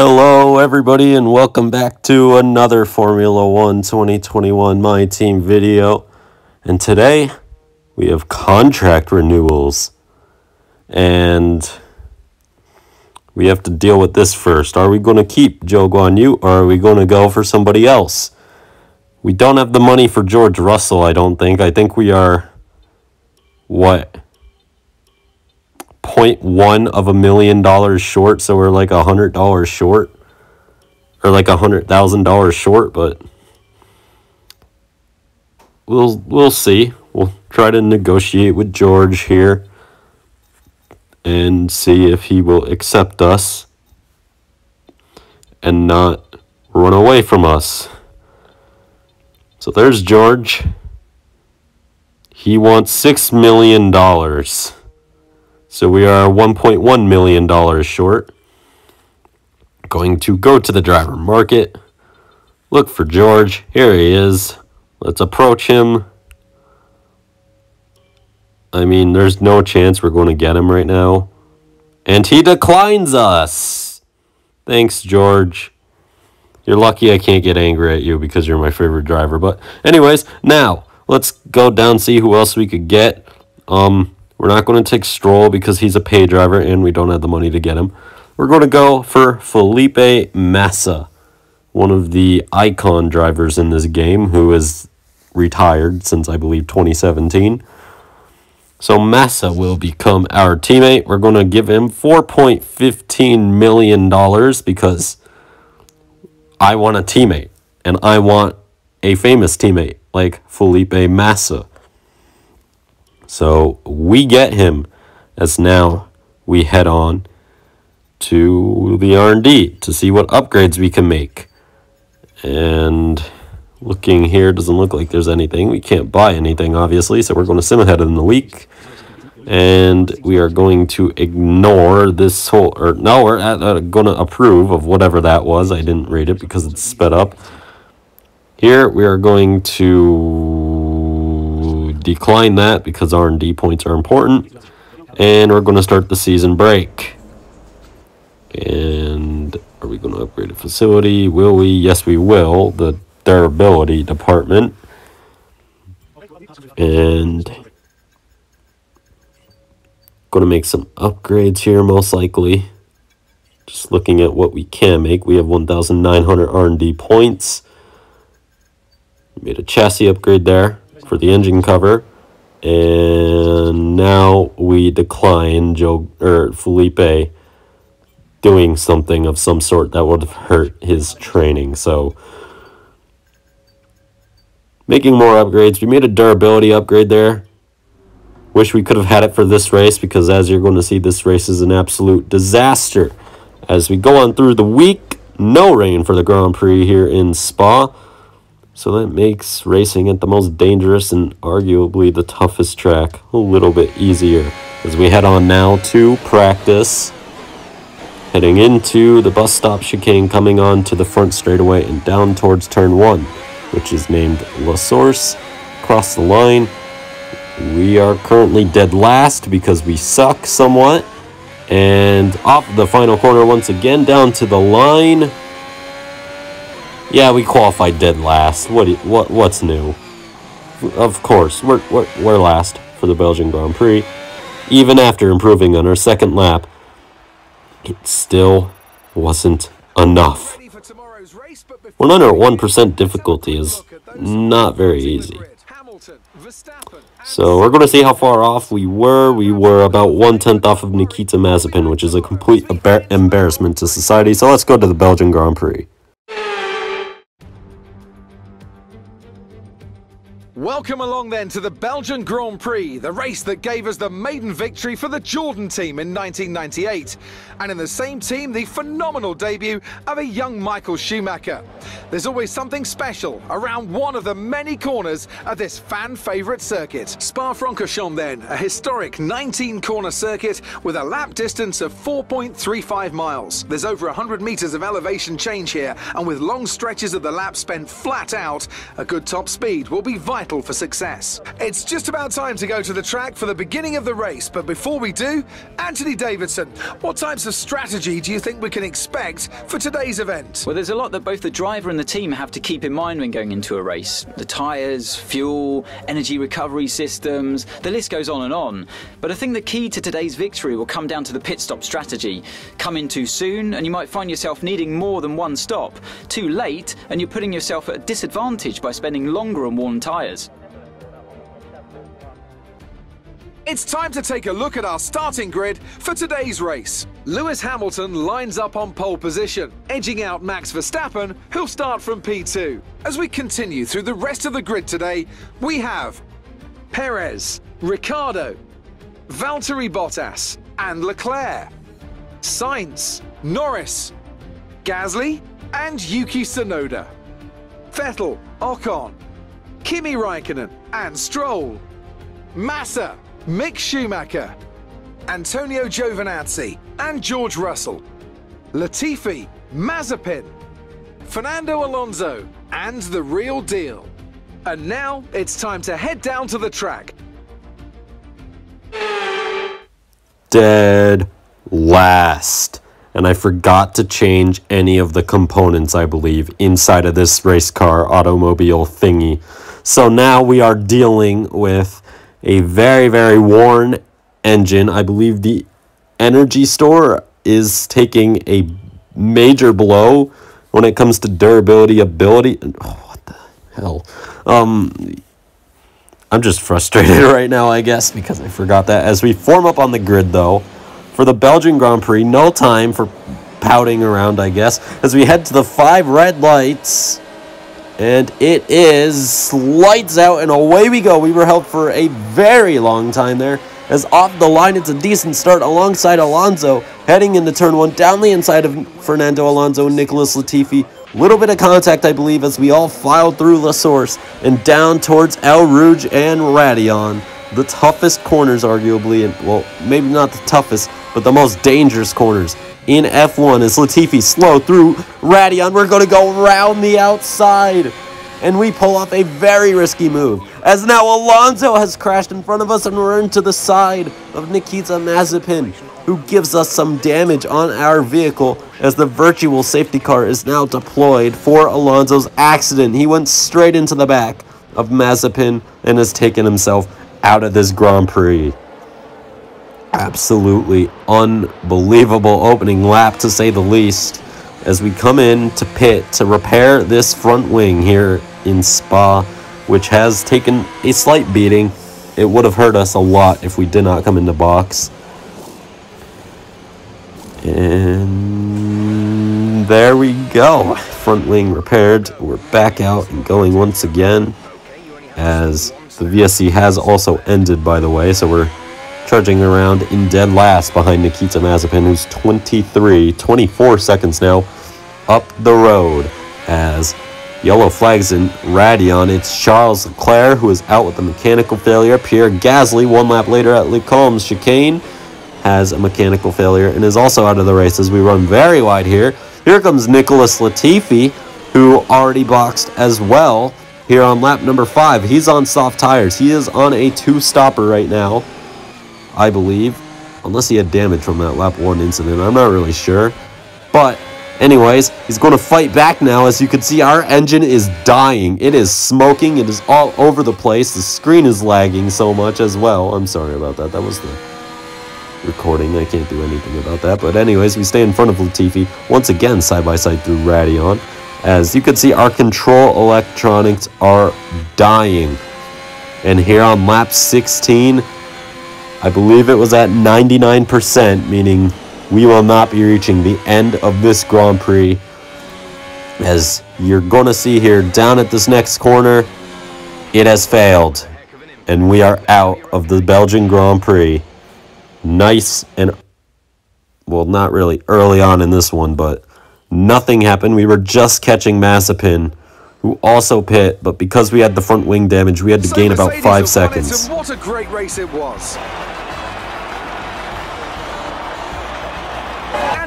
Hello everybody and welcome back to another Formula 1 2021 My Team video. And today we have contract renewals. And we have to deal with this first. Are we going to keep Zhou Guanyu or are we going to go for somebody else? We don't have the money for George Russell, I don't think. I think we are, what, 0.1 of $1 million short, so we're like $100 short, or like $100,000 short, but we'll see. We'll try to negotiate with George here and see if he will accept us and not run away from us. So there's George. He wants $6 million. So we are $1.1 million short. Going to go to the driver market. Look for George. Here he is. Let's approach him. I mean, there's no chance we're going to get him right now. And he declines us. Thanks, George. You're lucky I can't get angry at you because you're my favorite driver. But anyways, now let's go down and see who else we could get. We're not going to take Stroll because he's a pay driver and we don't have the money to get him. We're going to go for Felipe Massa, one of the icon drivers in this game who is retired since, I believe, 2017. So Massa will become our teammate. We're going to give him $4.15 million because I want a teammate and I want a famous teammate like Felipe Massa. So we get him as now we head on to the R&D to see what upgrades we can make. And looking here, doesn't look like there's anything. We can't buy anything, obviously, so we're going to sim ahead in the week. And we are going to ignore this whole, or no, we're going to approve of whatever that was. I didn't read it because it's sped up. Here we are going to decline that because R&D points are important. And we're going to start the season break. And are we going to upgrade a facility? Will we? Yes, we will. The durability department. And going to make some upgrades here, most likely. Just looking at what we can make. We have 1,900 R&D points. Made a chassis upgrade there for the engine cover. And now we decline Felipe doing something of some sort that would have hurt his training. So making more upgrades. We made a durability upgrade there. Wish we could have had it for this race because, as you're going to see, this race is an absolute disaster. As we go on through the week, no rain for the Grand Prix here in Spa. So that makes racing at the most dangerous and arguably the toughest track a little bit easier. As we head on now to practice. Heading into the bus stop chicane, coming on to the front straightaway and down towards turn 1, which is named La Source. Across the line, we are currently dead last because we suck somewhat. And off the final corner once again, down to the line. Yeah, we qualified dead last. What's new? Of course, we're last for the Belgian Grand Prix. Even after improving on our second lap, it still wasn't enough. 101% difficulty is not very easy. So we're going to see how far off we were. We were about 1/10 off of Nikita Mazepin, which is a complete embarrassment to society. So let's go to the Belgian Grand Prix. Welcome along then to the Belgian Grand Prix, the race that gave us the maiden victory for the Jordan team in 1998. And in the same team, the phenomenal debut of a young Michael Schumacher. There's always something special around one of the many corners of this fan-favourite circuit. Spa-Francorchamps then, a historic 19-corner circuit with a lap distance of 4.35 miles. There's over 100 metres of elevation change here, and with long stretches of the lap spent flat out, a good top speed will be vital settle for success. It's just about time to go to the track for the beginning of the race, but before we do, Anthony Davidson, what types of strategy do you think we can expect for today's event? Well, there's a lot that both the driver and the team have to keep in mind when going into a race. The tyres, fuel, energy recovery systems, the list goes on and on. But I think the key to today's victory will come down to the pit stop strategy. Come in too soon and you might find yourself needing more than one stop. Too late and you're putting yourself at a disadvantage by spending longer on worn tyres. It's time to take a look at our starting grid for today's race. Lewis Hamilton lines up on pole position, edging out Max Verstappen, who'll start from P2. As we continue through the rest of the grid today, we have Perez, Ricciardo, Valtteri Bottas and Leclerc, Sainz, Norris, Gasly and Yuki Tsunoda, Vettel, Ocon, Kimi Raikkonen and Stroll, Massa, Mick Schumacher, Antonio Giovinazzi and George Russell, Latifi, Mazepin, Fernando Alonso and the real deal. And now it's time to head down to the track. Dead last. And I forgot to change any of the components, I believe, inside of this race car automobile thingy. So now we are dealing with a very, very worn engine. I believe the energy store is taking a major blow when it comes to durability, ability. Oh, what the hell? I'm just frustrated right now, I guess, because I forgot that. As we form up on the grid, though, for the Belgian Grand Prix, no time for pouting around, I guess, as we head to the 5 red lights. And it is lights out and away we go. We were held for a very long time there. As off the line, it's a decent start alongside Alonso. Heading into turn 1, down the inside of Fernando Alonso and Nicholas Latifi. Little bit of contact, I believe, as we all filed through La Source and down towards El Rouge and Radion. The toughest corners, arguably, and well, maybe not the toughest, but the most dangerous corners in F1 as Latifi slow through Radion. We're going to go around the outside, and we pull off a very risky move, as now Alonso has crashed in front of us, and we're into the side of Nikita Mazepin, who gives us some damage on our vehicle, as the virtual safety car is now deployed for Alonso's accident. He went straight into the back of Mazepin and has taken himself out of this Grand Prix. Absolutely unbelievable opening lap, to say the least, as we come in to pit to repair this front wing here in Spa, which has taken a slight beating. It would have hurt us a lot if we did not come into box. And there we go. Front wing repaired. We're back out and going once again, as the VSC has also ended, by the way, so we're charging around in dead last behind Nikita Mazepin, who's 24 seconds now up the road. As yellow flags in Radion, it's Charles Leclerc who is out with a mechanical failure. Pierre Gasly, 1 lap later at Le Combes chicane, has a mechanical failure and is also out of the race as we run very wide here. Here comes Nicholas Latifi, who already boxed as well here on lap number 5. He's on soft tires. He is on a 2-stopper right now, I believe, unless he had damage from that lap 1 incident. I'm not really sure. But anyways, he's going to fight back now. As you can see, our engine is dying. It is smoking. It is all over the place. The screen is lagging so much as well. I'm sorry about that. That was the recording. I can't do anything about that. But anyways, we stay in front of Latifi once again, side by side through Radion. As you can see, our control electronics are dying. And here on lap 16, I believe it was at 99%, meaning we will not be reaching the end of this Grand Prix. As you're going to see here, down at this next corner, it has failed. And we are out of the Belgian Grand Prix. Nice and, well, not really early on in this one, but nothing happened. We were just catching Mazepin, who also pit, but because we had the front wing damage, we had to gain about 5 seconds. What a great race it was.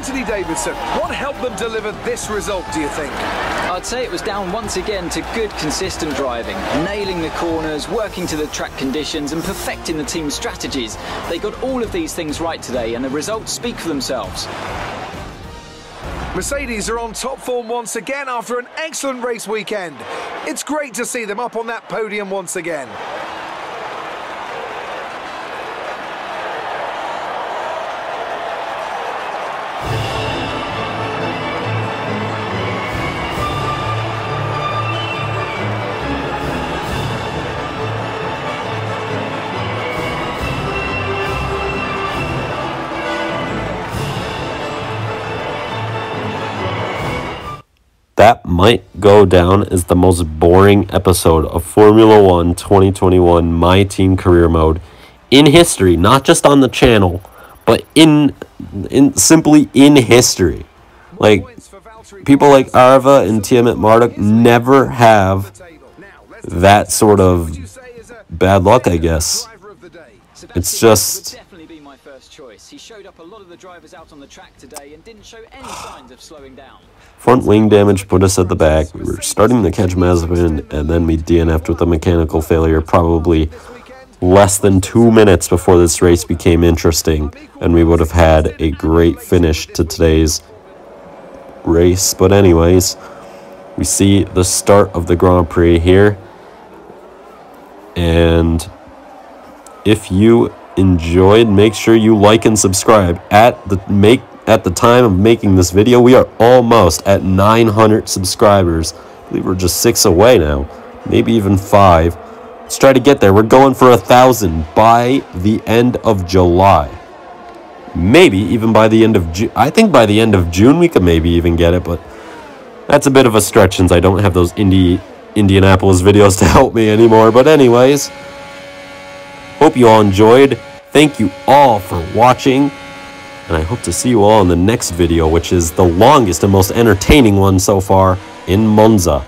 Anthony Davidson, what helped them deliver this result, do you think? I'd say it was down once again to good, consistent driving, nailing the corners, working to the track conditions and perfecting the team's strategies. They got all of these things right today and the results speak for themselves. Mercedes are on top form once again after an excellent race weekend. It's great to see them up on that podium once again. That might go down as the most boring episode of Formula 1 2021 My Team Career Mode in history, not just on the channel, but in simply in history. Like, people like Arva and Tiamat Marduk never have that sort of bad luck, I guess. It's just... He showed up a lot of the drivers out on the track today and didn't show any signs of slowing down. Front wing damage put us at the back. We were starting to catch Mazepin, and then we DNF'd with a mechanical failure probably less than 2 minutes before this race became interesting, and we would have had a great finish to today's race. But anyways, we see the start of the Grand Prix here, and if you enjoyed, make sure you like and subscribe. At the time of making this video, we are almost at 900 subscribers. I believe we're just 6 away now, maybe even 5. Let's try to get there. We're going for 1,000 by the end of July, maybe even by the end of June. I think by the end of June we could maybe even get it, but that's a bit of a stretch since I don't have those Indianapolis videos to help me anymore. But anyways, hope you all enjoyed. Thank you all for watching, and I hope to see you all in the next video, which is the longest and most entertaining one so far, in Monza.